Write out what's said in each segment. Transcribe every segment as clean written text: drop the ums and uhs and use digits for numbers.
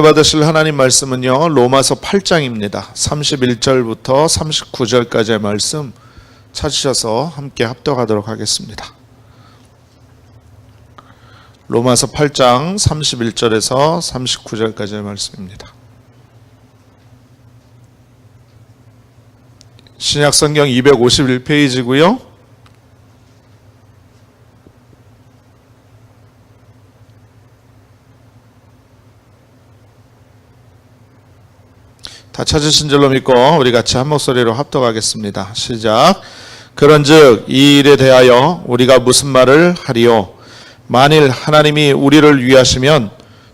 받으실 하나님 말씀은요, 로마서 8장입니다. 31절부터 39절까지의 말씀 찾으셔서 함께 합독하도록 하겠습니다. 로마서 8장 31절에서 39절까지의 말씀입니다. 신약성경 251페이지고요. 다 찾으신 줄로 믿고 우리 같이 한 목소리로 합독하겠습니다. 시작. 그런즉 이 일에 대하여 우리가 무슨 말을 하리요? 만일 하나님이 우리를 위하시면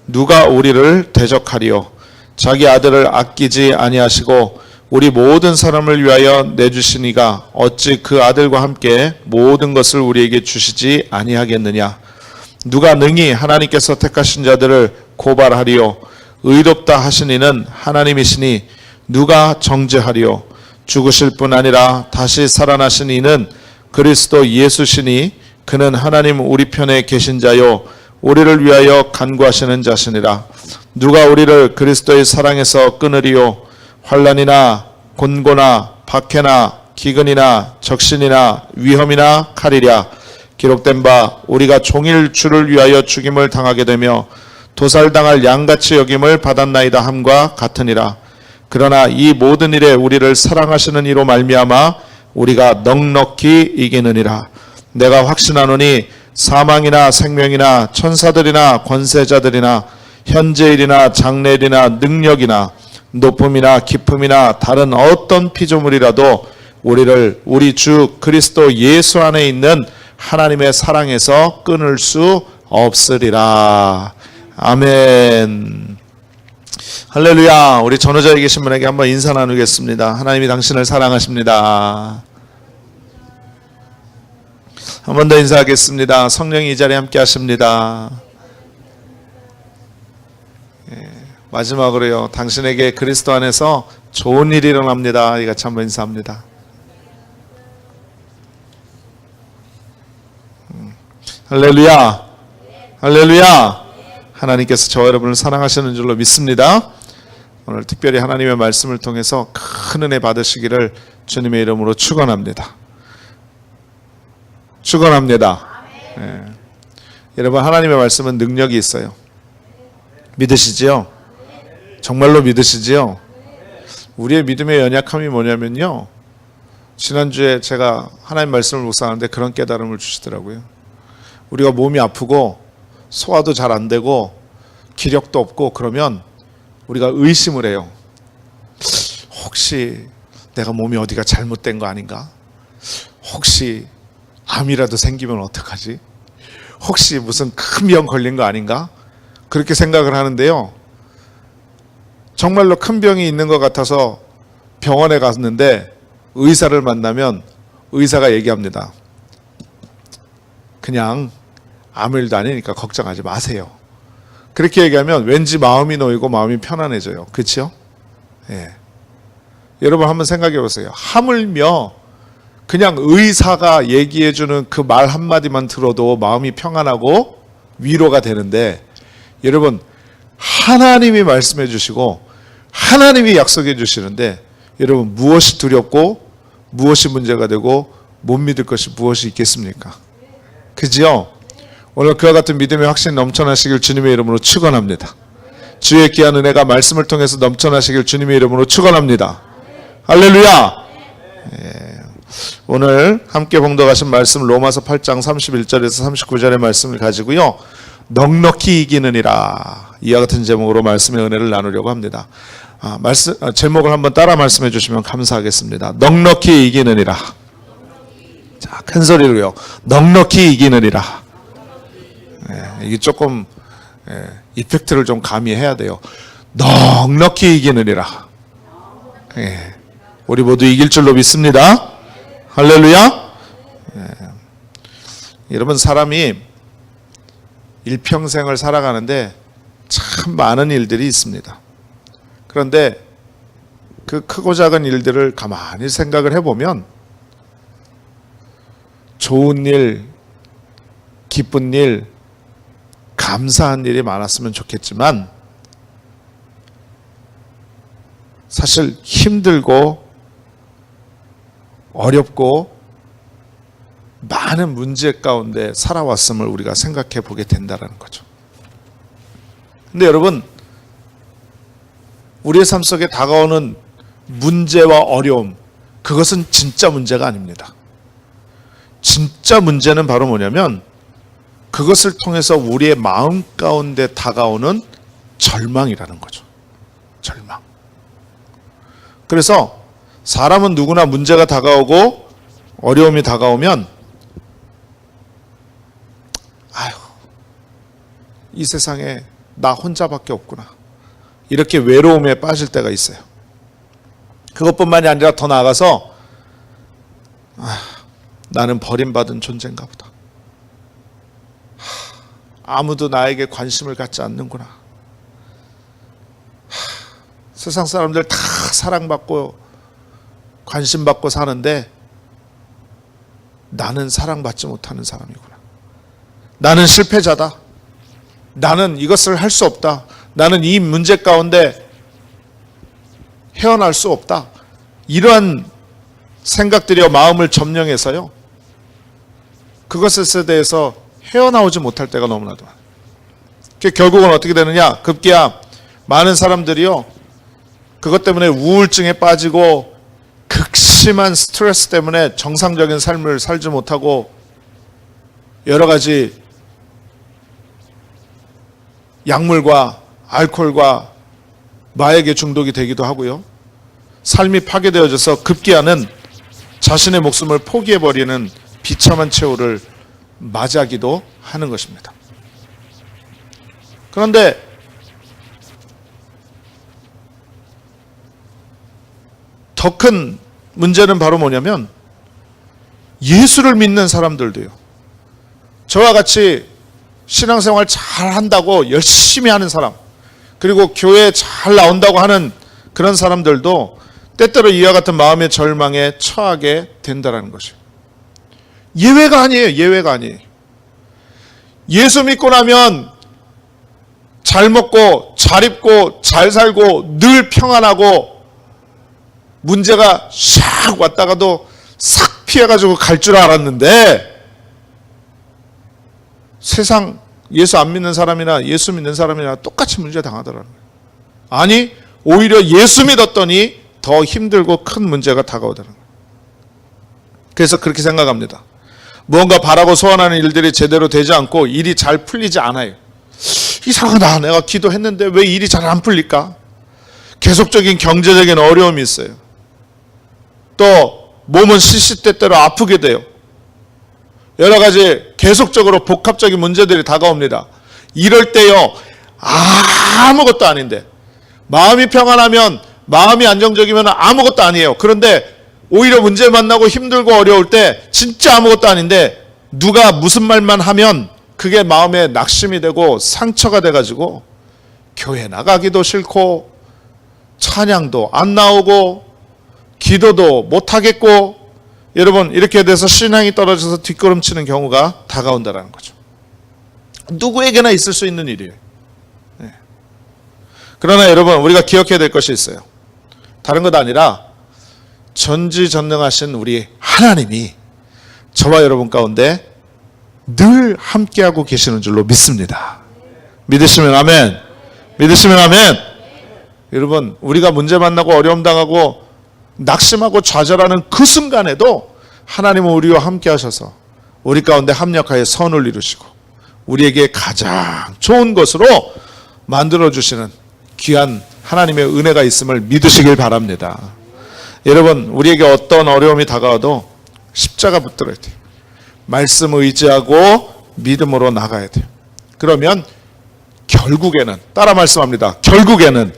누가 우리를 대적하리요? 자기 아들을 아끼지 아니하시고 우리 모든 사람을 위하여 내주시니가 어찌 그 아들과 함께 모든 것을 우리에게 주시지 아니하겠느냐? 누가 능히 하나님께서 택하신 자들을 고발하리요? 의롭다 하신 이는 하나님이시니 누가 정죄하리요? 죽으실 뿐 아니라 다시 살아나신 이는 그리스도 예수시니 그는 하나님 우리 편에 계신 자요 우리를 위하여 간구하시는 자시니라. 누가 우리를 그리스도의 사랑에서 끊으리요? 환난이나 곤고나 박해나 기근이나 적신이나 위험이나 칼이랴. 기록된 바 우리가 종일 주를 위하여 죽임을 당하게 되며 도살당할 양같이 여김을 받았나이다 함과 같으니라. 그러나 이 모든 일에 우리를 사랑하시는 이로 말미암아 우리가 넉넉히 이기느니라. 내가 확신하노니 사망이나 생명이나 천사들이나 권세자들이나 현재일이나 장래일이나 능력이나 높음이나 깊음이나 다른 어떤 피조물이라도 우리를 우리 주 그리스도 예수 안에 있는 하나님의 사랑에서 끊을 수 없으리라. 아멘. 할렐루야. 우리 전후자에 계신 분에게 한번 인사 나누겠습니다. 하나님이 당신을 사랑하십니다. 한 번 더 인사하겠습니다. 성령이 이 자리에 함께 하십니다. 마지막으로요, 당신에게 그리스도 안에서 좋은 일이 일어납니다. 이같이 한번 인사합니다. 할렐루야. 할렐루야. 하나님께서 저와 여러분을 사랑하시는 줄로 믿습니다. 오늘 특별히 하나님의 말씀을 통해서 큰 은혜 받으시기를 주님의 이름으로 축원합니다. 축원합니다. 네. 여러분, 하나님의 말씀은 능력이 있어요. 믿으시지요? 정말로 믿으시지요? 우리의 믿음의 연약함이 뭐냐면요, 지난주에 제가 하나님 말씀을 묵상하는데 그런 깨달음을 주시더라고요. 우리가 몸이 아프고 소화도 잘 안 되고 기력도 없고 그러면 우리가 의심을 해요. 혹시 내가 몸이 어디가 잘못된 거 아닌가? 혹시 암이라도 생기면 어떡하지? 혹시 무슨 큰 병 걸린 거 아닌가? 그렇게 생각을 하는데요, 정말로 큰 병이 있는 것 같아서 병원에 갔는데 의사를 만나면 의사가 얘기합니다. 그냥 아무 일도 아니니까 걱정하지 마세요. 그렇게 얘기하면 왠지 마음이 놓이고 마음이 편안해져요. 그렇죠? 예. 여러분 한번 생각해 보세요. 하물며 그냥 의사가 얘기해주는 그 말 한마디만 들어도 마음이 평안하고 위로가 되는데, 여러분 하나님이 말씀해 주시고 하나님이 약속해 주시는데, 여러분 무엇이 두렵고 무엇이 문제가 되고 못 믿을 것이 무엇이 있겠습니까? 그죠? 오늘 그와 같은 믿음의 확신 넘쳐나시길 주님의 이름으로 축원합니다. 주의 귀한 은혜가 말씀을 통해서 넘쳐나시길 주님의 이름으로 축원합니다. 할렐루야. 예. 오늘 함께 봉독하신 말씀 로마서 8장 31절에서 39절의 말씀을 가지고요, 넉넉히 이기느니라, 이와 같은 제목으로 말씀의 은혜를 나누려고 합니다. 제목을 한번 따라 말씀해 주시면 감사하겠습니다. 넉넉히 이기느니라. 자, 큰 소리로요. 넉넉히 이기느니라. 이게 조금 이펙트를 좀 가미해야 돼요. 넉넉히 이기느니라. 우리 모두 이길 줄로 믿습니다. 할렐루야. 여러분, 사람이 일평생을 살아가는데 참 많은 일들이 있습니다. 그런데 그 크고 작은 일들을 가만히 생각을 해보면 좋은 일, 기쁜 일, 감사한 일이 많았으면 좋겠지만 사실 힘들고 어렵고 많은 문제 가운데 살아왔음을 우리가 생각해 보게 된다는 거죠. 근데 여러분, 우리의 삶 속에 다가오는 문제와 어려움, 그것은 진짜 문제가 아닙니다. 진짜 문제는 바로 뭐냐면 그것을 통해서 우리의 마음 가운데 다가오는 절망이라는 거죠. 절망. 그래서 사람은 누구나 문제가 다가오고 어려움이 다가오면 아유, 이 세상에 나 혼자밖에 없구나, 이렇게 외로움에 빠질 때가 있어요. 그것뿐만이 아니라 더 나아가서 나는 버림받은 존재인가 보다, 아무도 나에게 관심을 갖지 않는구나, 세상 사람들 다 사랑받고 관심받고 사는데 나는 사랑받지 못하는 사람이구나, 나는 실패자다, 나는 이것을 할 수 없다, 나는 이 문제 가운데 헤어날 수 없다, 이러한 생각들이여 마음을 점령해서요, 그것에 대해서 헤어나오지 못할 때가 너무나도 많아요. 결국은 어떻게 되느냐, 급기야 많은 사람들이요, 그것 때문에 우울증에 빠지고 극심한 스트레스 때문에 정상적인 삶을 살지 못하고 여러 가지 약물과 알코올과 마약에 중독이 되기도 하고요, 삶이 파괴되어져서 급기야는 자신의 목숨을 포기해버리는 비참한 최후를 맞이하기도 하는 것입니다. 그런데 더 큰 문제는 바로 뭐냐면 예수를 믿는 사람들도요, 저와 같이 신앙생활 잘 한다고 열심히 하는 사람, 그리고 교회에 잘 나온다고 하는 그런 사람들도 때때로 이와 같은 마음의 절망에 처하게 된다는 것이에요. 예외가 아니에요. 예외가 아니에요. 예수 믿고 나면 잘 먹고 잘 입고 잘 살고 늘 평안하고 문제가 샥 왔다가도 싹 피해가지고 갈 줄 알았는데, 세상 예수 안 믿는 사람이나 예수 믿는 사람이나 똑같이 문제 당하더라는 거예요. 아니, 오히려 예수 믿었더니 더 힘들고 큰 문제가 다가오더라는 거예요. 그래서 그렇게 생각합니다. 무언가 바라고 소원하는 일들이 제대로 되지 않고 일이 잘 풀리지 않아요. 이상하다, 내가 기도했는데 왜 일이 잘 안 풀릴까? 계속적인 경제적인 어려움이 있어요. 또 몸은 시시때때로 아프게 돼요. 여러 가지 계속적으로 복합적인 문제들이 다가옵니다. 이럴 때요, 아무것도 아닌데, 마음이 평안하면, 마음이 안정적이면 아무것도 아니에요. 그런데 오히려 문제 만나고 힘들고 어려울 때 진짜 아무것도 아닌데 누가 무슨 말만 하면 그게 마음에 낙심이 되고 상처가 돼가지고 교회 나가기도 싫고 찬양도 안 나오고 기도도 못하겠고, 여러분, 이렇게 돼서 신앙이 떨어져서 뒷걸음치는 경우가 다가온다는 거죠. 누구에게나 있을 수 있는 일이에요. 네. 그러나 여러분, 우리가 기억해야 될 것이 있어요. 다른 것 아니라 전지전능하신 우리 하나님이 저와 여러분 가운데 늘 함께하고 계시는 줄로 믿습니다. 믿으시면 아멘. 믿으시면 아멘. 여러분, 우리가 문제 만나고 어려움 당하고 낙심하고 좌절하는 그 순간에도 하나님은 우리와 함께 하셔서 우리 가운데 합력하여 선을 이루시고 우리에게 가장 좋은 것으로 만들어주시는 귀한 하나님의 은혜가 있음을 믿으시길 바랍니다. 여러분, 우리에게 어떤 어려움이 다가와도 십자가 붙들어야 돼요. 말씀 의지하고 믿음으로 나가야 돼요. 그러면 결국에는, 따라 말씀합니다, 결국에는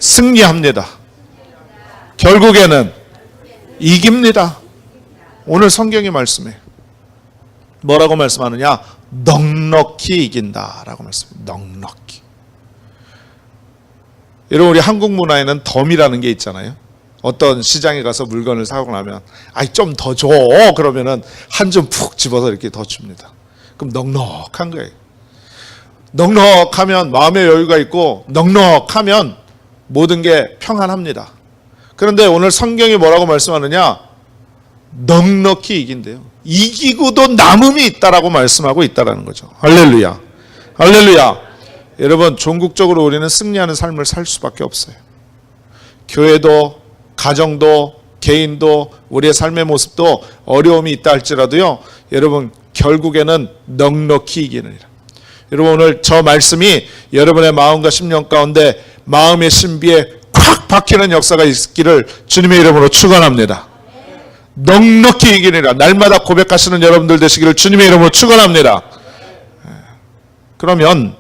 승리합니다. 결국에는 이깁니다. 오늘 성경이 말씀해요. 뭐라고 말씀하느냐? 넉넉히 이긴다라고 말씀해요. 넉넉히. 여러분, 우리 한국 문화에는 덤이라는 게 있잖아요. 어떤 시장에 가서 물건을 사고 나면 아이 좀 더 줘, 그러면은 한 줌 푹 집어서 이렇게 더 줍니다. 그럼 넉넉한 거예요. 넉넉하면 마음의 여유가 있고 넉넉하면 모든 게 평안합니다. 그런데 오늘 성경이 뭐라고 말씀하느냐? 넉넉히 이긴대요. 이기고도 남음이 있다라고 말씀하고 있다라는 거죠. 할렐루야. 할렐루야. 여러분, 종국적으로 우리는 승리하는 삶을 살 수밖에 없어요. 교회도, 가정도, 개인도, 우리의 삶의 모습도 어려움이 있다 할지라도요, 여러분, 결국에는 넉넉히 이기느니라. 여러분, 오늘 저 말씀이 여러분의 마음과 심령 가운데 마음의 신비에 콱 박히는 역사가 있기를 주님의 이름으로 축원합니다. 넉넉히 이기느니라. 날마다 고백하시는 여러분들 되시기를 주님의 이름으로 축원합니다. 그러면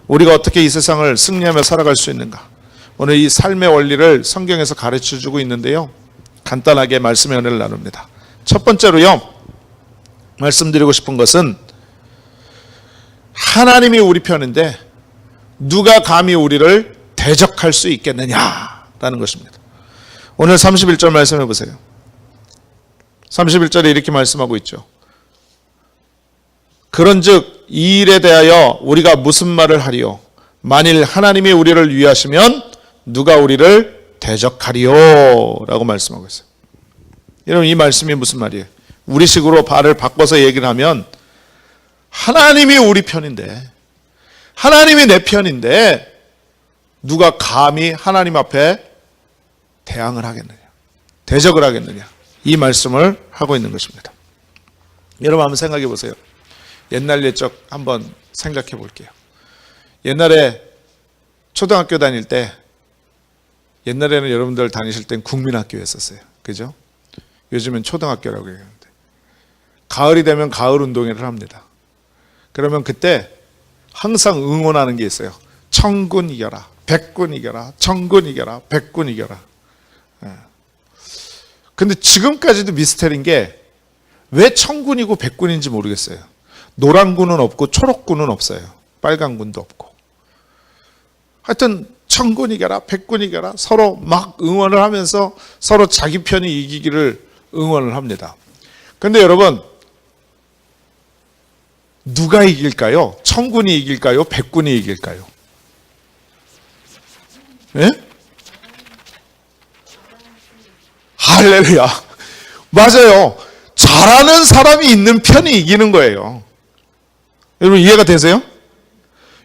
우리가 어떻게 이 세상을 승리하며 살아갈 수 있는가? 오늘 이 삶의 원리를 성경에서 가르쳐주고 있는데요, 간단하게 말씀의 은혜를 나눕니다. 첫 번째로요, 말씀드리고 싶은 것은 하나님이 우리 편인데 누가 감히 우리를 대적할 수 있겠느냐라는 것입니다. 오늘 31절 말씀해 보세요. 31절에 이렇게 말씀하고 있죠. 그런즉 이 일에 대하여 우리가 무슨 말을 하리요? 만일 하나님이 우리를 위하시면 누가 우리를 대적하리요? 라고 말씀하고 있어요. 여러분, 이 말씀이 무슨 말이에요? 우리식으로 발을 바꿔서 얘기를 하면 하나님이 우리 편인데, 하나님이 내 편인데 누가 감히 하나님 앞에 대항을 하겠느냐, 대적을 하겠느냐, 이 말씀을 하고 있는 것입니다. 여러분, 한번 생각해 보세요. 옛날 옛적 한번 생각해 볼게요. 옛날에 초등학교 다닐 때, 옛날에는 여러분들 다니실 땐 국민학교였었어요. 그죠? 요즘은 초등학교라고 얘기하는데, 가을이 되면 가을 운동회를 합니다. 그러면 그때 항상 응원하는 게 있어요. 청군 이겨라, 백군 이겨라, 청군 이겨라, 백군 이겨라. 근데 지금까지도 미스터리인 게 왜 청군이고 백군인지 모르겠어요. 노란군은 없고 초록군은 없어요. 빨간군도 없고. 하여튼 청군 이겨라, 백군 이겨라, 서로 막 응원을 하면서 서로 자기 편이 이기기를 응원을 합니다. 그런데 여러분, 누가 이길까요? 청군이 이길까요? 백군이 이길까요? 예? 할렐루야. 맞아요. 잘하는 사람이 있는 편이 이기는 거예요. 여러분, 이해가 되세요?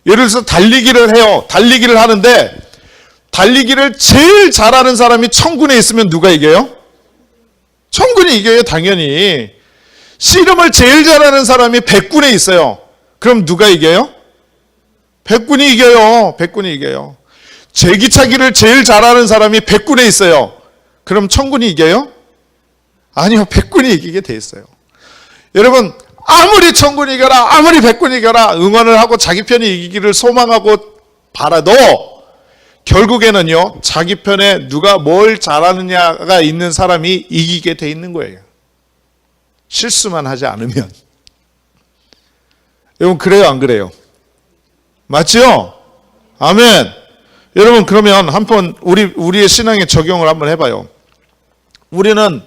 예를 들어서 달리기를 해요. 달리기를 하는데 달리기를 제일 잘하는 사람이 청군에 있으면 누가 이겨요? 청군이 이겨요, 당연히. 씨름을 제일 잘하는 사람이 백군에 있어요. 그럼 누가 이겨요? 백군이 이겨요. 백군이 이겨요. 제기차기를 제일 잘하는 사람이 백군에 있어요. 그럼 청군이 이겨요? 아니요, 백군이 이기게 돼 있어요. 여러분, 아무리 청군이 이겨라, 아무리 백군이 이겨라 응원을 하고 자기 편이 이기기를 소망하고 바라도 결국에는요, 자기 편에 누가 뭘 잘하느냐가 있는 사람이 이기게 돼 있는 거예요. 실수만 하지 않으면. 여러분, 그래요, 안 그래요? 맞죠? 아멘. 여러분, 그러면 한번 우리의 신앙에 적용을 한번 해봐요. 우리는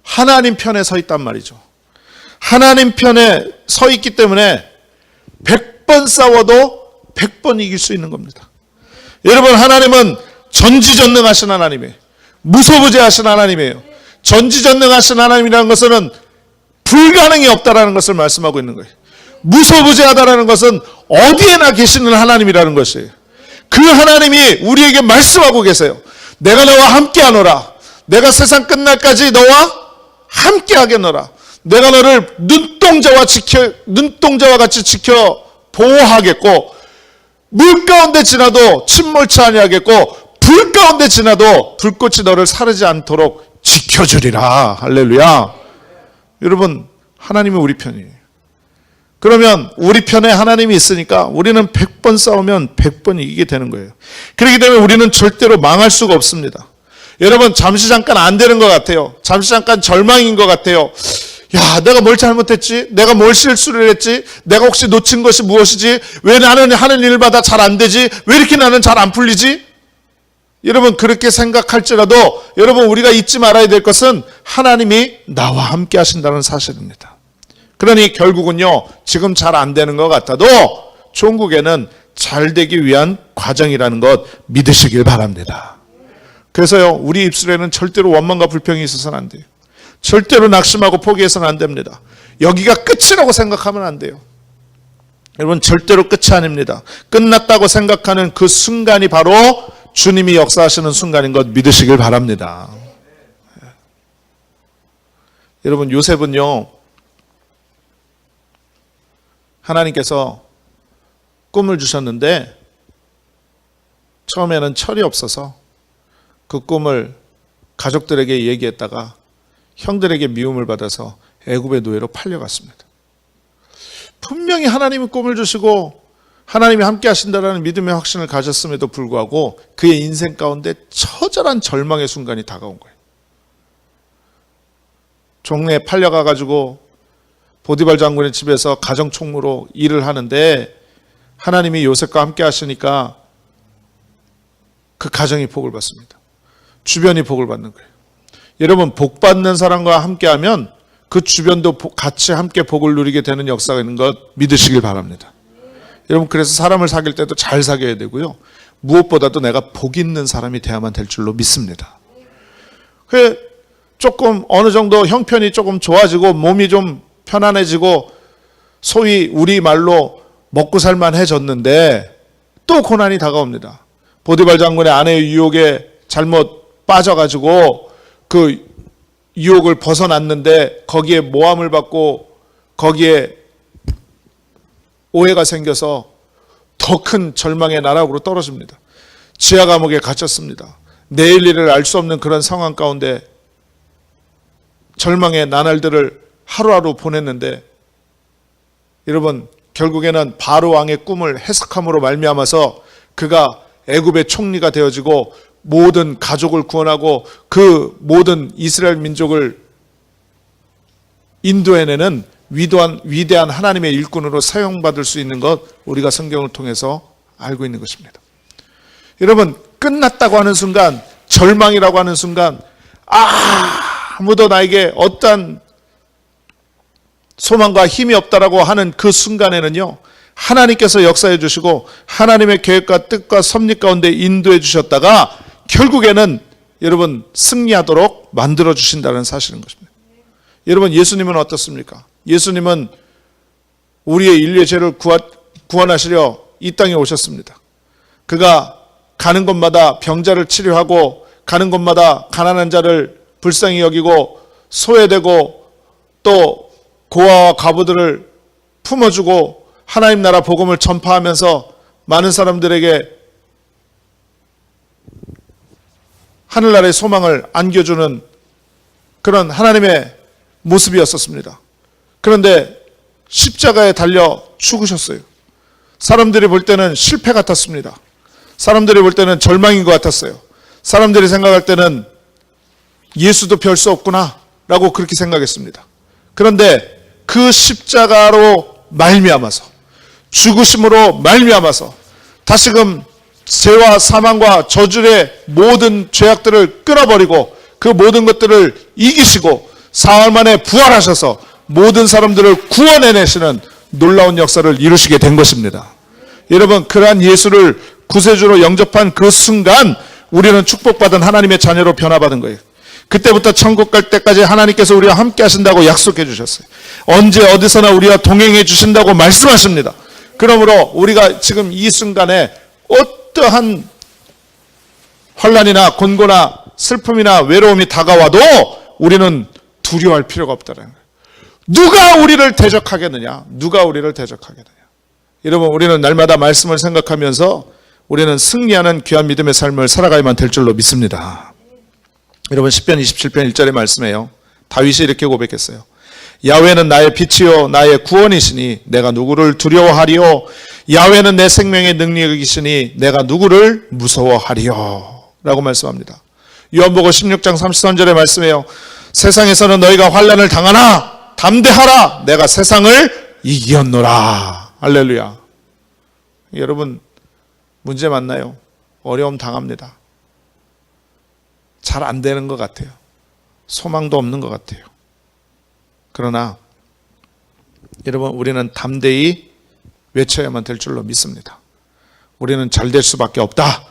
하나님 편에 서 있단 말이죠. 하나님 편에 서 있기 때문에 100번 싸워도 100번 이길 수 있는 겁니다. 여러분, 하나님은 전지전능하신 하나님이에요. 무소부재하신 하나님이에요. 전지전능하신 하나님이라는 것은 불가능이 없다라는 것을 말씀하고 있는 거예요. 무소부재하다라는 것은 어디에나 계시는 하나님이라는 것이에요. 그 하나님이 우리에게 말씀하고 계세요. 내가 너와 함께하노라. 내가 세상 끝날까지 너와 함께하겠노라. 내가 너를 눈동자와 같이 지켜 보호하겠고, 물 가운데 지나도 침몰치 아니하겠고, 불 가운데 지나도 불꽃이 너를 사르지 않도록 지켜주리라. 할렐루야. 여러분, 하나님이 우리 편이에요. 그러면 우리 편에 하나님이 있으니까 우리는 100번 싸우면 100번 이기게 되는 거예요. 그렇기 때문에 우리는 절대로 망할 수가 없습니다. 여러분, 잠시 잠깐 안 되는 것 같아요. 잠시 잠깐 절망인 것 같아요. 야, 내가 뭘 잘못했지? 내가 뭘 실수를 했지? 내가 혹시 놓친 것이 무엇이지? 왜 나는 하는 일마다 잘 안 되지? 왜 이렇게 나는 잘 안 풀리지? 여러분, 그렇게 생각할지라도 여러분, 우리가 잊지 말아야 될 것은 하나님이 나와 함께 하신다는 사실입니다. 그러니 결국은요, 지금 잘 안 되는 것 같아도 종국에는 잘 되기 위한 과정이라는 것 믿으시길 바랍니다. 그래서요, 우리 입술에는 절대로 원망과 불평이 있어서는 안 돼요. 절대로 낙심하고 포기해서는 안 됩니다. 여기가 끝이라고 생각하면 안 돼요. 여러분, 절대로 끝이 아닙니다. 끝났다고 생각하는 그 순간이 바로 주님이 역사하시는 순간인 것 믿으시길 바랍니다. 여러분, 요셉은요, 하나님께서 꿈을 주셨는데 처음에는 철이 없어서 그 꿈을 가족들에게 얘기했다가 형들에게 미움을 받아서 애굽의 노예로 팔려갔습니다. 분명히 하나님은 꿈을 주시고 하나님이 함께 하신다라는 믿음의 확신을 가졌음에도 불구하고 그의 인생 가운데 처절한 절망의 순간이 다가온 거예요. 종래에 팔려가가지고 보디발 장군의 집에서 가정총무로 일을 하는데 하나님이 요셉과 함께 하시니까 그 가정이 복을 받습니다. 주변이 복을 받는 거예요. 여러분, 복 받는 사람과 함께하면 그 주변도 같이 함께 복을 누리게 되는 역사가 있는 것 믿으시길 바랍니다. 여러분, 그래서 사람을 사귈 때도 잘 사귀어야 되고요. 무엇보다도 내가 복 있는 사람이 돼야만 될 줄로 믿습니다. 조금 어느 정도 형편이 조금 좋아지고 몸이 좀 편안해지고 소위 우리 말로 먹고 살만해졌는데 또 고난이 다가옵니다. 보디발 장군의 아내의 유혹에 잘못 빠져가지고 그 유혹을 벗어났는데 거기에 모함을 받고 거기에 오해가 생겨서 더 큰 절망의 나락으로 떨어집니다. 지하 감옥에 갇혔습니다. 내일 일을 알 수 없는 그런 상황 가운데 절망의 나날들을 하루하루 보냈는데 여러분, 결국에는 바로 왕의 꿈을 해석함으로 말미암아서 그가 애굽의 총리가 되어지고 모든 가족을 구원하고 그 모든 이스라엘 민족을 인도해내는 위대한 하나님의 일꾼으로 사용받을 수 있는 것 우리가 성경을 통해서 알고 있는 것입니다. 여러분, 끝났다고 하는 순간, 절망이라고 하는 순간, 아무도 나에게 어떠한 소망과 힘이 없다라고 하는 그 순간에는요, 하나님께서 역사해 주시고 하나님의 계획과 뜻과 섭리 가운데 인도해 주셨다가 결국에는 여러분 승리하도록 만들어 주신다는 사실인 것입니다. 여러분, 예수님은 어떻습니까? 예수님은 우리의 인류의 죄를 구원하시려 이 땅에 오셨습니다. 그가 가는 곳마다 병자를 치료하고 가는 곳마다 가난한 자를 불쌍히 여기고 소외되고 또 고아와 과부들을 품어주고 하나님 나라 복음을 전파하면서 많은 사람들에게 하늘나라의 소망을 안겨주는 그런 하나님의 모습이었었습니다. 그런데 십자가에 달려 죽으셨어요. 사람들이 볼 때는 실패 같았습니다. 사람들이 볼 때는 절망인 것 같았어요. 사람들이 생각할 때는 예수도 별 수 없구나 라고 그렇게 생각했습니다. 그런데 그 십자가로 말미암아서 죽으심으로 말미암아서 다시금 죄와 사망과 저주의 모든 죄악들을 끊어버리고 그 모든 것들을 이기시고 사흘 만에 부활하셔서 모든 사람들을 구원해내시는 놀라운 역사를 이루시게 된 것입니다. 여러분, 그러한 예수를 구세주로 영접한 그 순간 우리는 축복받은 하나님의 자녀로 변화받은 거예요. 그때부터 천국 갈 때까지 하나님께서 우리와 함께 하신다고 약속해 주셨어요. 언제 어디서나 우리와 동행해 주신다고 말씀하십니다. 그러므로 우리가 지금 이 순간에 어떠한 환난이나 곤고나 슬픔이나 외로움이 다가와도 우리는 두려워할 필요가 없다는 거예요. 누가 우리를 대적하겠느냐? 누가 우리를 대적하겠느냐? 여러분, 우리는 날마다 말씀을 생각하면서 우리는 승리하는 귀한 믿음의 삶을 살아가야만 될 줄로 믿습니다. 여러분, 시편 27편 1절의 말씀이에요. 다윗이 이렇게 고백했어요. 야훼는 나의 빛이요 나의 구원이시니 내가 누구를 두려워하리요. 야훼는 내 생명의 능력이시니 내가 누구를 무서워하리요. 라고 말씀합니다. 요한복음 16장 33절의 말씀이에요. 세상에서는 너희가 환난을 당하나 담대하라. 내가 세상을 이겼노라. 할렐루야. 여러분, 문제 많나요? 어려움 당합니다. 잘 안 되는 것 같아요. 소망도 없는 것 같아요. 그러나 여러분, 우리는 담대히 외쳐야만 될 줄로 믿습니다. 우리는 잘 될 수밖에 없다.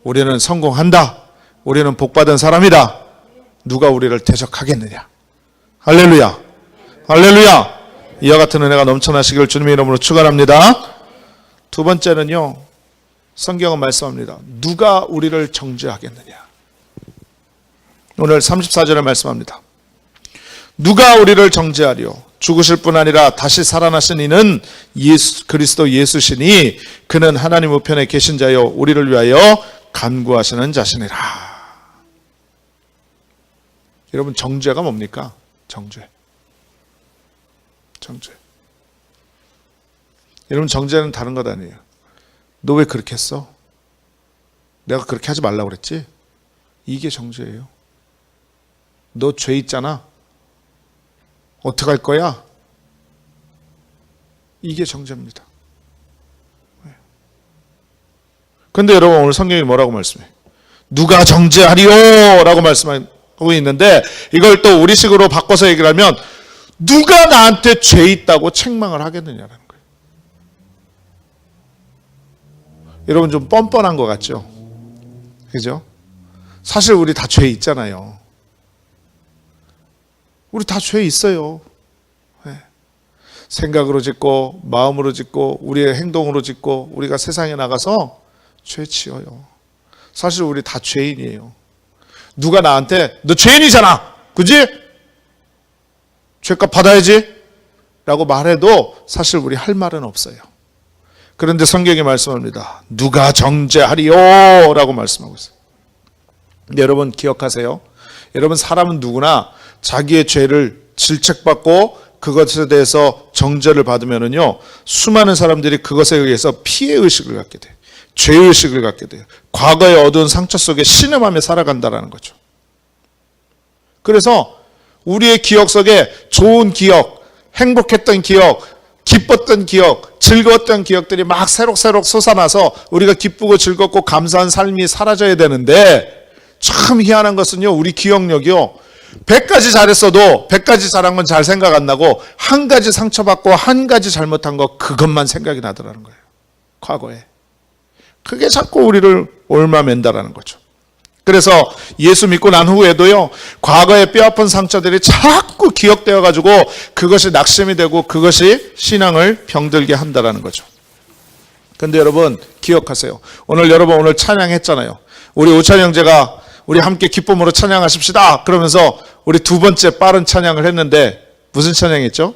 우리는 성공한다. 우리는 복받은 사람이다. 누가 우리를 대적하겠느냐. 할렐루야. 할렐루야. 이와 같은 은혜가 넘쳐나시길 주님의 이름으로 축원합니다. 두 번째는요, 성경은 말씀합니다. 누가 우리를 정죄하겠느냐. 오늘 34절에 말씀합니다. 누가 우리를 정죄하리요. 죽으실 뿐 아니라 다시 살아나신 이는 그리스도 예수시니 그는 하나님 우편에 계신 자요 우리를 위하여 간구하시는 자시니라. 여러분, 정죄가 뭡니까? 정죄. 여러분, 정죄는 다른 것 아니에요. 너 왜 그렇게 했어? 내가 그렇게 하지 말라고 그랬지? 이게 정죄예요. 너 죄 있잖아. 어떡할 거야? 이게 정죄입니다. 그런데 여러분, 오늘 성경이 뭐라고 말씀해요? 누가 정죄하리요? 라고 말씀하고 있는데, 이걸 또 우리식으로 바꿔서 얘기를 하면 누가 나한테 죄 있다고 책망을 하겠느냐라는 거예요. 여러분, 좀 뻔뻔한 것 같죠? 그죠? 사실 우리 다 죄 있잖아요. 우리 다 죄 있어요. 네. 생각으로 짓고 마음으로 짓고 우리의 행동으로 짓고 우리가 세상에 나가서 죄 지어요. 사실 우리 다 죄인이에요. 누가 나한테 너 죄인이잖아, 그지? 죄값 받아야지 라고 말해도 사실 우리 할 말은 없어요. 그런데 성경이 말씀합니다. 누가 정죄하리요? 라고 말씀하고 있어요. 근데 여러분 기억하세요. 여러분, 사람은 누구나 자기의 죄를 질책받고 그것에 대해서 정죄를 받으면은요, 수많은 사람들이 그것에 의해서 피해의식을 갖게 돼요. 죄의식을 갖게 돼요. 과거의 어두운 상처 속에 신음하며 살아간다는 거죠. 그래서 우리의 기억 속에 좋은 기억, 행복했던 기억, 기뻤던 기억, 즐거웠던 기억들이 막 새록새록 솟아나서 우리가 기쁘고 즐겁고 감사한 삶이 사라져야 되는데, 참 희한한 것은요, 우리 기억력이요, 100가지 잘했어도 100가지 잘한 건 잘 생각 안 나고 한 가지 상처받고 한 가지 잘못한 거, 그것만 생각이 나더라는 거예요. 과거에. 그게 자꾸 우리를 얽매맨다라는 거죠. 그래서 예수 믿고 난 후에도요, 과거의 뼈아픈 상처들이 자꾸 기억되어 가지고 그것이 낙심이 되고 그것이 신앙을 병들게 한다라는 거죠. 근데 여러분 기억하세요. 여러분 오늘 찬양했잖아요. 우리 오찬 형제가 우리 함께 기쁨으로 찬양하십시다 그러면서 우리 두 번째 빠른 찬양을 했는데 무슨 찬양했죠?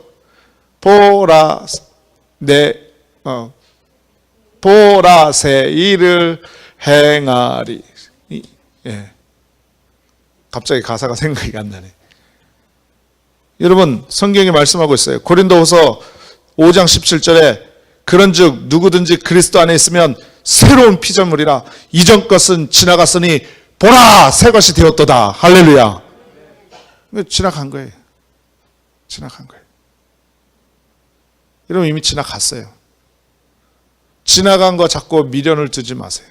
보라새 일을 행하리. 예. 갑자기 가사가 생각이 안 나네. 여러분, 성경이 말씀하고 있어요. 고린도후서 5장 17절에 그런즉 누구든지 그리스도 안에 있으면 새로운 피조물이라 이전 것은 지나갔으니 보라 새 것이 되었도다. 할렐루야. 지나간 거예요. 지나간 거예요. 여러분, 이미 지나갔어요. 지나간 거 자꾸 미련을 두지 마세요.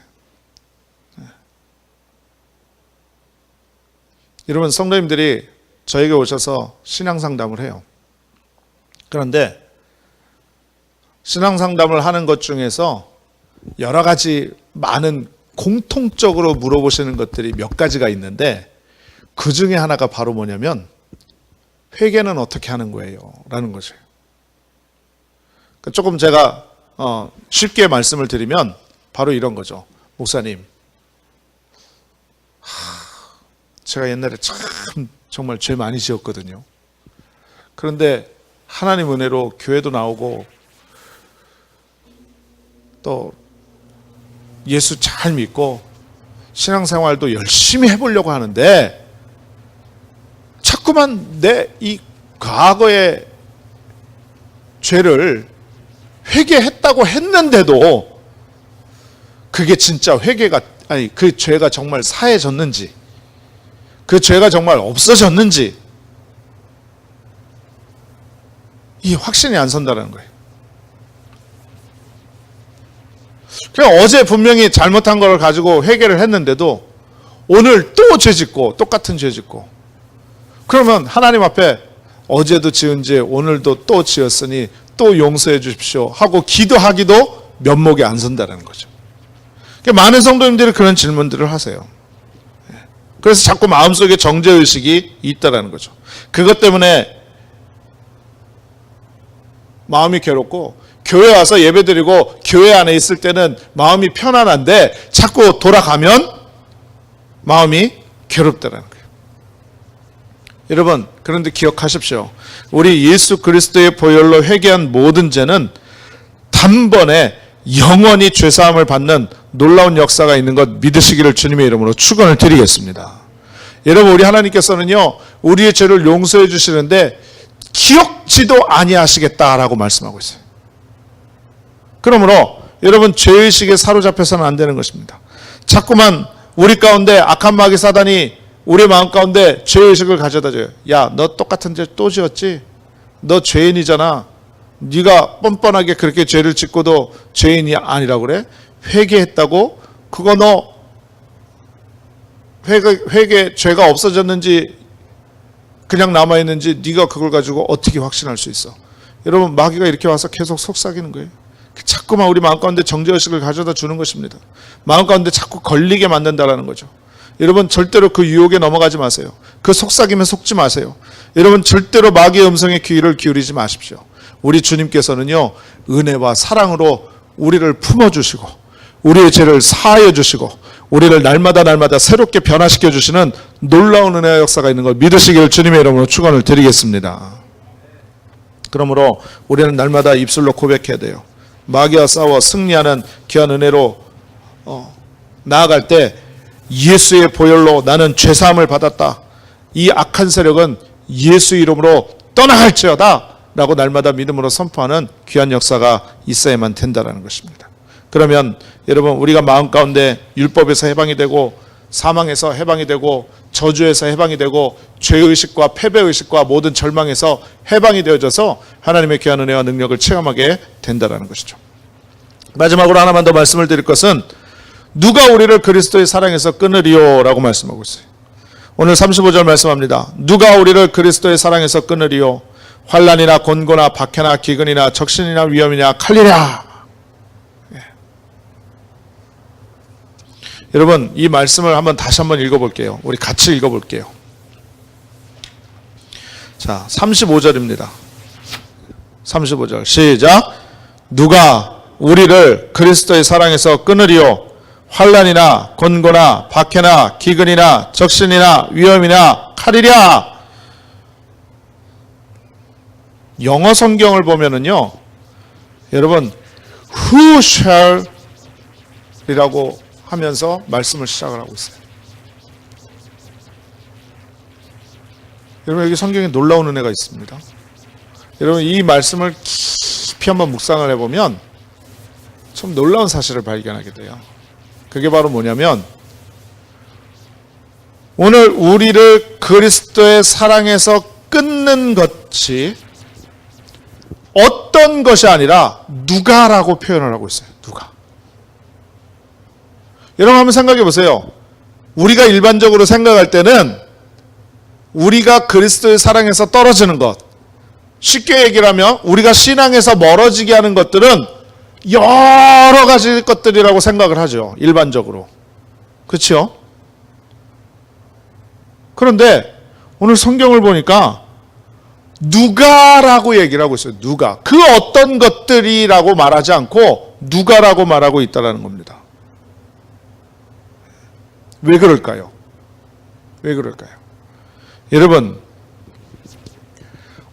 여러분, 성도님들이 저에게 오셔서 신앙상담을 해요. 그런데 신앙상담을 하는 것 중에서 여러 가지 많은 공통적으로 물어보시는 것들이 몇 가지가 있는데, 그 중에 하나가 바로 뭐냐면 회개는 어떻게 하는 거예요? 라는 거죠. 조금 제가 쉽게 말씀을 드리면 바로 이런 거죠. 목사님, 제가 옛날에 참 정말 죄 많이 지었거든요. 그런데 하나님 은혜로 교회도 나오고 또 예수 잘 믿고 신앙생활도 열심히 해보려고 하는데 자꾸만 내 이 과거의 죄를 회개했다고 했는데도 그게 진짜 회개가, 아니 그 죄가 정말 사해졌는지, 그 죄가 정말 없어졌는지 이 확신이 안 선다는 거예요. 그냥 어제 분명히 잘못한 걸 가지고 회개를 했는데도 오늘 또 죄 짓고 똑같은 죄 짓고, 그러면 하나님 앞에 어제도 지은 죄 오늘도 또 지었으니 또 용서해 주십시오 하고 기도하기도 면목이 안 선다는 거죠. 많은 성도님들이 그런 질문들을 하세요. 그래서 자꾸 마음속에 정죄의식이 있다라는 거죠. 그것 때문에 마음이 괴롭고 교회 와서 예배드리고 교회 안에 있을 때는 마음이 편안한데 자꾸 돌아가면 마음이 괴롭다라는 거예요. 여러분, 그런데 기억하십시오. 우리 예수 그리스도의 보혈로 회개한 모든 죄는 단번에 영원히 죄사함을 받는 놀라운 역사가 있는 것 믿으시기를 주님의 이름으로 축원을 드리겠습니다. 여러분, 우리 하나님께서는요, 우리의 죄를 용서해 주시는데 기억지도 아니하시겠다라고 말씀하고 있어요. 그러므로 여러분, 죄의식에 사로잡혀서는 안 되는 것입니다. 자꾸만 우리 가운데 악한 마귀 사단이 우리 마음 가운데 죄의식을 가져다 줘요. 야, 너 똑같은 죄 또 지었지? 너 죄인이잖아. 네가 뻔뻔하게 그렇게 죄를 짓고도 죄인이 아니라고 그래? 회개했다고? 그거 너 회개 죄가 없어졌는지 그냥 남아있는지 네가 그걸 가지고 어떻게 확신할 수 있어? 여러분, 마귀가 이렇게 와서 계속 속삭이는 거예요. 자꾸만 우리 마음 가운데 정죄의식을 가져다 주는 것입니다. 마음 가운데 자꾸 걸리게 만든다라는 거죠. 여러분, 절대로 그 유혹에 넘어가지 마세요. 그 속삭임에 속지 마세요. 여러분, 절대로 마귀의 음성에 귀를 기울이지 마십시오. 우리 주님께서는요, 은혜와 사랑으로 우리를 품어주시고 우리의 죄를 사하여 주시고 우리를 날마다 새롭게 변화시켜 주시는 놀라운 은혜의 역사가 있는 걸 믿으시기를 주님의 이름으로 축원을 드리겠습니다. 그러므로 우리는 날마다 입술로 고백해야 돼요. 마귀와 싸워 승리하는 귀한 은혜로 나아갈 때 예수의 보혈로 나는 죄사함을 받았다. 이 악한 세력은 예수 이름으로 떠나갈지어다 라고 날마다 믿음으로 선포하는 귀한 역사가 있어야만 된다는 것입니다. 그러면 여러분, 우리가 마음 가운데 율법에서 해방이 되고 사망에서 해방이 되고 저주에서 해방이 되고 죄의식과 패배의식과 모든 절망에서 해방이 되어져서 하나님의 귀한 은혜와 능력을 체험하게 된다는 것이죠. 마지막으로 하나만 더 말씀을 드릴 것은 누가 우리를 그리스도의 사랑에서 끊으리요 라고 말씀하고 있어요. 오늘 35절 말씀합니다. 누가 우리를 그리스도의 사랑에서 끊으리요? 환난이나 곤고나 박해나 기근이나 적신이나 위험이나 칼이랴. 여러분, 이 말씀을 다시 한번 읽어볼게요. 우리 같이 읽어볼게요. 자, 35절입니다. 35절 시작. 누가 우리를 그리스도의 사랑에서 끊으리요? 환난이나 곤고나 박해나 기근이나 적신이나 위험이나 칼이랴. 영어 성경을 보면은요, 여러분, who shall 이라고 하면서 말씀을 시작을 하고 있어요. 여러분, 여기 성경에 놀라운 은혜가 있습니다. 여러분, 이 말씀을 깊이 한번 묵상을 해보면 참 놀라운 사실을 발견하게 돼요. 그게 바로 뭐냐면, 오늘 우리를 그리스도의 사랑에서 끊는 것이 어떤 것이 아니라 누가라고 표현을 하고 있어요. 누가. 여러분, 한번 생각해 보세요. 우리가 일반적으로 생각할 때는 우리가 그리스도의 사랑에서 떨어지는 것, 쉽게 얘기를 하면 우리가 신앙에서 멀어지게 하는 것들은 여러 가지 것들이라고 생각을 하죠. 일반적으로. 그렇죠? 그런데 오늘 성경을 보니까 누가라고 얘기를 하고 있어요. 누가. 그 어떤 것들이라고 말하지 않고 누가라고 말하고 있다는 겁니다. 왜 그럴까요? 왜 그럴까요? 여러분,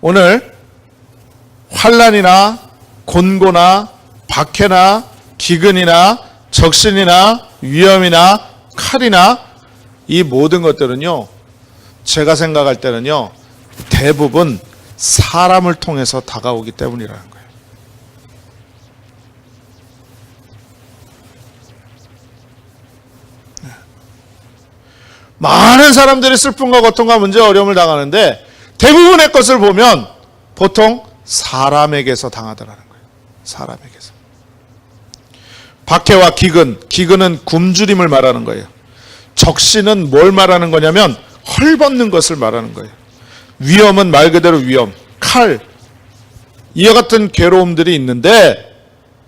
오늘 환난이나 곤고나 박해나 기근이나 적신이나 위험이나 칼이나 이 모든 것들은요, 제가 생각할 때는요, 대부분 사람을 통해서 다가오기 때문이라는 거예요. 많은 사람들이 슬픔과 고통과 문제, 어려움을 당하는데 대부분의 것을 보면 보통 사람에게서 당하더라는 거예요. 사람에게서. 박해와 기근, 기근은 굶주림을 말하는 거예요. 적신은 뭘 말하는 거냐면 헐벗는 것을 말하는 거예요. 위험은 말 그대로 위험, 칼, 이와 같은 괴로움들이 있는데,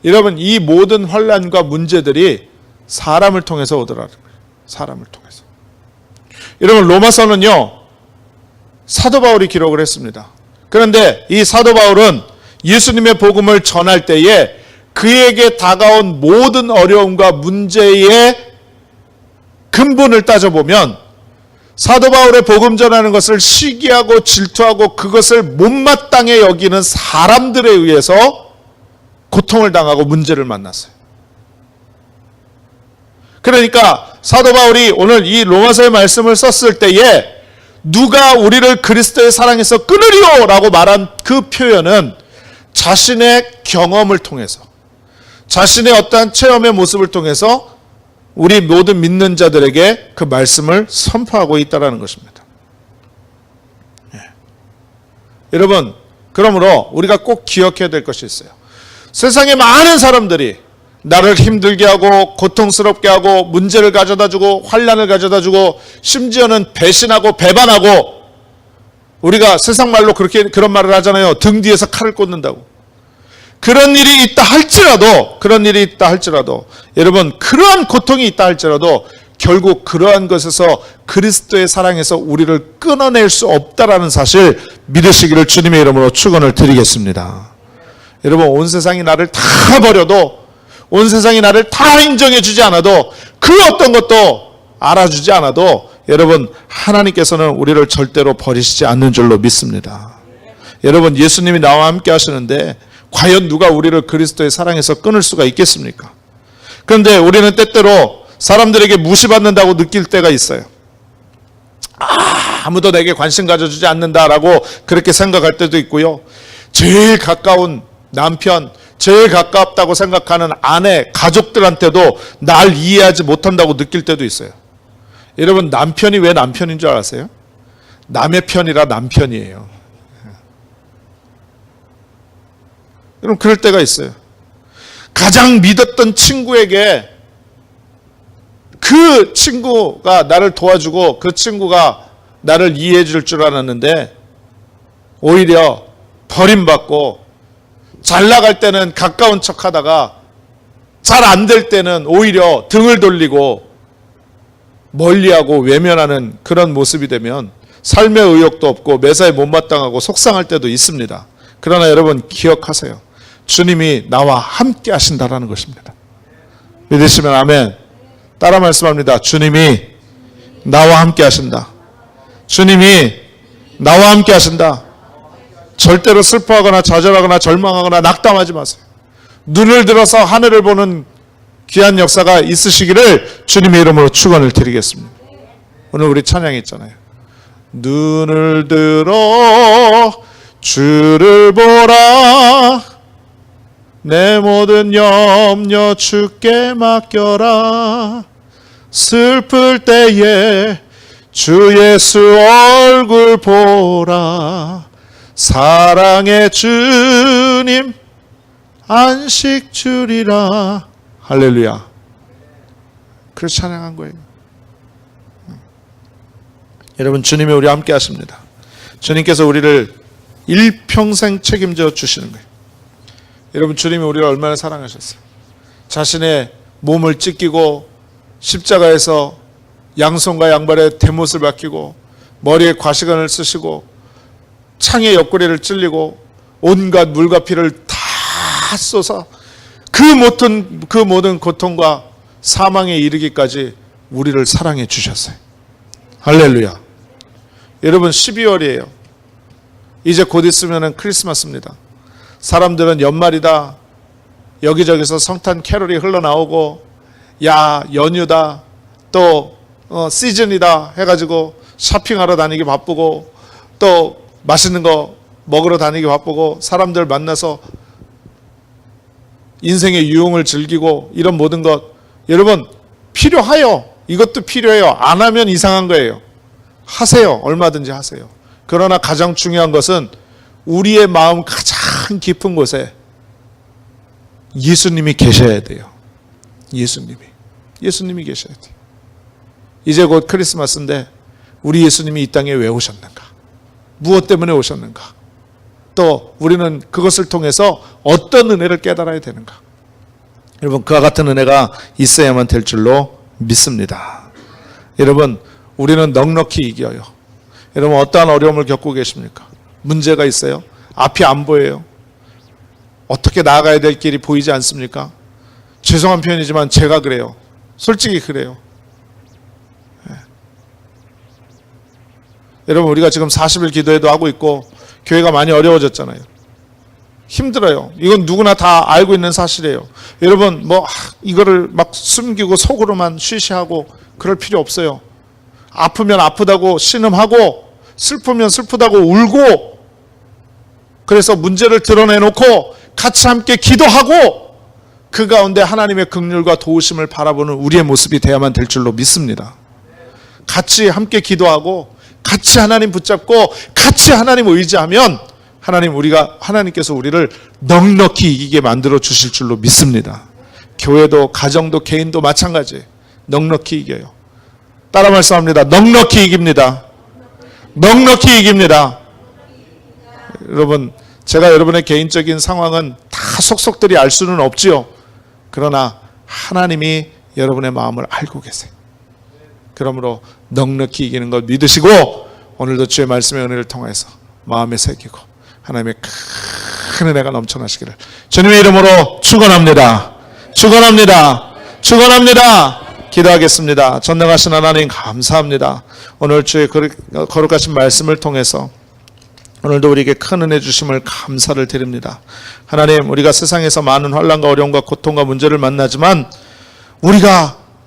여러분, 이 모든 환난과 문제들이 사람을 통해서 오더라는 거예요. 사람을 통해서. 여러분 로마서는요 사도 바울이 기록을 했습니다. 그런데 이 사도 바울은 예수님의 복음을 전할 때에 그에게 다가온 모든 어려움과 문제의 근본을 따져보면 사도 바울의 복음 전하는 것을 시기하고 질투하고 그것을 못마땅해 여기는 사람들에 의해서 고통을 당하고 문제를 만났어요. 그러니까 사도 바울이 오늘 이 로마서의 말씀을 썼을 때에 누가 우리를 그리스도의 사랑에서 끊으리요 라고 말한 그 표현은 자신의 경험을 통해서 자신의 어떠한 체험의 모습을 통해서 우리 모든 믿는 자들에게 그 말씀을 선포하고 있다는 것입니다. 여러분, 그러므로 우리가 꼭 기억해야 될 것이 있어요. 세상에 많은 사람들이 나를 힘들게 하고 고통스럽게 하고 문제를 가져다 주고 환난을 가져다 주고 심지어는 배신하고 배반하고 우리가 세상 말로 그런 말을 하잖아요. 등 뒤에서 칼을 꽂는다고. 그런 일이 있다 할지라도 여러분 그러한 고통이 있다 할지라도 결국 그러한 것에서 그리스도의 사랑에서 우리를 끊어낼 수 없다라는 사실 믿으시기를 주님의 이름으로 축원을 드리겠습니다. 여러분 온 세상이 나를 다 버려도 온 세상이 나를 다 인정해 주지 않아도 그 어떤 것도 알아주지 않아도 여러분 하나님께서는 우리를 절대로 버리시지 않는 줄로 믿습니다. 여러분 예수님이 나와 함께 하시는데 과연 누가 우리를 그리스도의 사랑에서 끊을 수가 있겠습니까? 그런데 우리는 때때로 사람들에게 무시받는다고 느낄 때가 있어요. 아무도 내게 관심 가져주지 않는다라고 그렇게 생각할 때도 있고요. 제일 가까운 남편, 제일 가깝다고 생각하는 아내, 가족들한테도 날 이해하지 못한다고 느낄 때도 있어요. 여러분 남편이 왜 남편인 줄 아세요? 남의 편이라 남편이에요. 여러분 그럴 때가 있어요. 가장 믿었던 친구에게 그 친구가 나를 도와주고 그 친구가 나를 이해해 줄 줄 알았는데 오히려 버림받고 잘 나갈 때는 가까운 척 하다가 잘 안 될 때는 오히려 등을 돌리고 멀리하고 외면하는 그런 모습이 되면 삶의 의욕도 없고 매사에 못마땅하고 속상할 때도 있습니다. 그러나 여러분 기억하세요. 주님이 나와 함께 하신다라는 것입니다. 믿으시면 아멘. 따라 말씀합니다. 주님이 나와 함께 하신다. 주님이 나와 함께 하신다. 절대로 슬퍼하거나 좌절하거나 절망하거나 낙담하지 마세요. 눈을 들어서 하늘을 보는 귀한 역사가 있으시기를 주님의 이름으로 축원을 드리겠습니다. 오늘 우리 찬양이 있잖아요. 눈을 들어 주를 보라 내 모든 염려 주께 맡겨라 슬플 때에 주 예수 얼굴 보라 사랑의 주님 안식 주리라. 할렐루야. 그래서 찬양한 거예요. 여러분 주님이 우리와 함께 하십니다. 주님께서 우리를 일평생 책임져 주시는 거예요. 여러분 주님이 우리를 얼마나 사랑하셨어요. 자신의 몸을 찢기고 십자가에서 양손과 양발에 대못을 박히고 머리에 과시관을 쓰시고 창에 옆구리를 찔리고 온갖 물과 피를 다 쏟아 그 모든 고통과 사망에 이르기까지 우리를 사랑해 주셨어요. 할렐루야. 여러분 12월이에요. 이제 곧 있으면 크리스마스입니다. 사람들은 연말이다. 여기저기서 성탄 캐롤이 흘러나오고 야 연휴다. 또 시즌이다 해가지고 쇼핑하러 다니기 바쁘고 또 맛있는 거 먹으러 다니기 바쁘고 사람들 만나서 인생의 유흥을 즐기고 이런 모든 것 여러분 필요해요. 이것도 필요해요. 안 하면 이상한 거예요. 하세요. 얼마든지 하세요. 그러나 가장 중요한 것은 우리의 마음 가장 깊은 곳에 예수님이 계셔야 돼요. 예수님이 계셔야 돼요. 이제 곧 크리스마스인데 우리 예수님이 이 땅에 왜 오셨는가? 무엇 때문에 오셨는가? 또 우리는 그것을 통해서 어떤 은혜를 깨달아야 되는가? 여러분 그와 같은 은혜가 있어야만 될 줄로 믿습니다. 여러분 우리는 넉넉히 이겨요. 여러분 어떠한 어려움을 겪고 계십니까? 문제가 있어요? 앞이 안 보여요? 어떻게 나아가야 될 길이 보이지 않습니까? 죄송한 표현이지만 제가 그래요. 솔직히 그래요. 여러분 우리가 지금 40일 기도회도 하고 있고 교회가 많이 어려워졌잖아요. 힘들어요. 이건 누구나 다 알고 있는 사실이에요. 여러분 이거를 막 숨기고 속으로만 쉬쉬하고 그럴 필요 없어요. 아프면 아프다고 신음하고 슬프면 슬프다고 울고 그래서 문제를 드러내놓고 같이 함께 기도하고 그 가운데 하나님의 긍휼과 도우심을 바라보는 우리의 모습이 돼야만 될 줄로 믿습니다. 같이 함께 기도하고 같이 하나님 붙잡고 같이 하나님 의지하면 하나님께서 우리를 넉넉히 이기게 만들어 주실 줄로 믿습니다. 교회도 가정도 개인도 마찬가지. 넉넉히 이겨요. 따라 말씀합니다. 넉넉히 이깁니다. 넉넉히 이깁니다. 여러분 제가 여러분의 개인적인 상황은 다 속속들이 알 수는 없지요. 그러나 하나님이 여러분의 마음을 알고 계세요. 그러므로 넉넉히 이기는 걸 믿으시고 오늘도 주의 말씀의 은혜를 통해서 마음에 새기고 하나님의 큰 은혜가 넘쳐나시기를 주님의 이름으로 축원합니다. 축원합니다. 축원합니다. 기도하겠습니다. 전능하신 하나님 감사합니다. 오늘 주의 거룩하신 말씀을 통해서 오늘도 우리에게 큰 은혜 주심을 감사를 드립니다. 하나님 우리가 세상에서 많은 환난과 어려움과 고통과 문제를 만나지만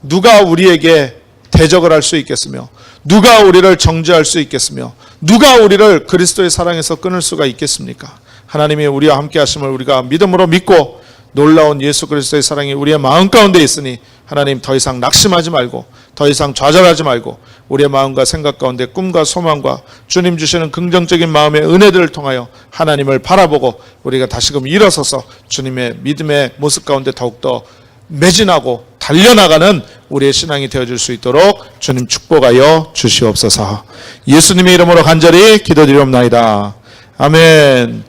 누가 우리에게 대적을 할 수 있겠으며 누가 우리를 정죄할 수 있겠으며 누가 우리를 그리스도의 사랑에서 끊을 수가 있겠습니까? 하나님이 우리와 함께 하심을 우리가 믿음으로 믿고 놀라운 예수 그리스도의 사랑이 우리의 마음 가운데 있으니 하나님 더 이상 낙심하지 말고 더 이상 좌절하지 말고 우리의 마음과 생각 가운데 꿈과 소망과 주님 주시는 긍정적인 마음의 은혜들을 통하여 하나님을 바라보고 우리가 다시금 일어서서 주님의 믿음의 모습 가운데 더욱더 매진하고 달려나가는 우리의 신앙이 되어줄 수 있도록 주님 축복하여 주시옵소서. 예수님의 이름으로 간절히 기도드리옵나이다. 아멘.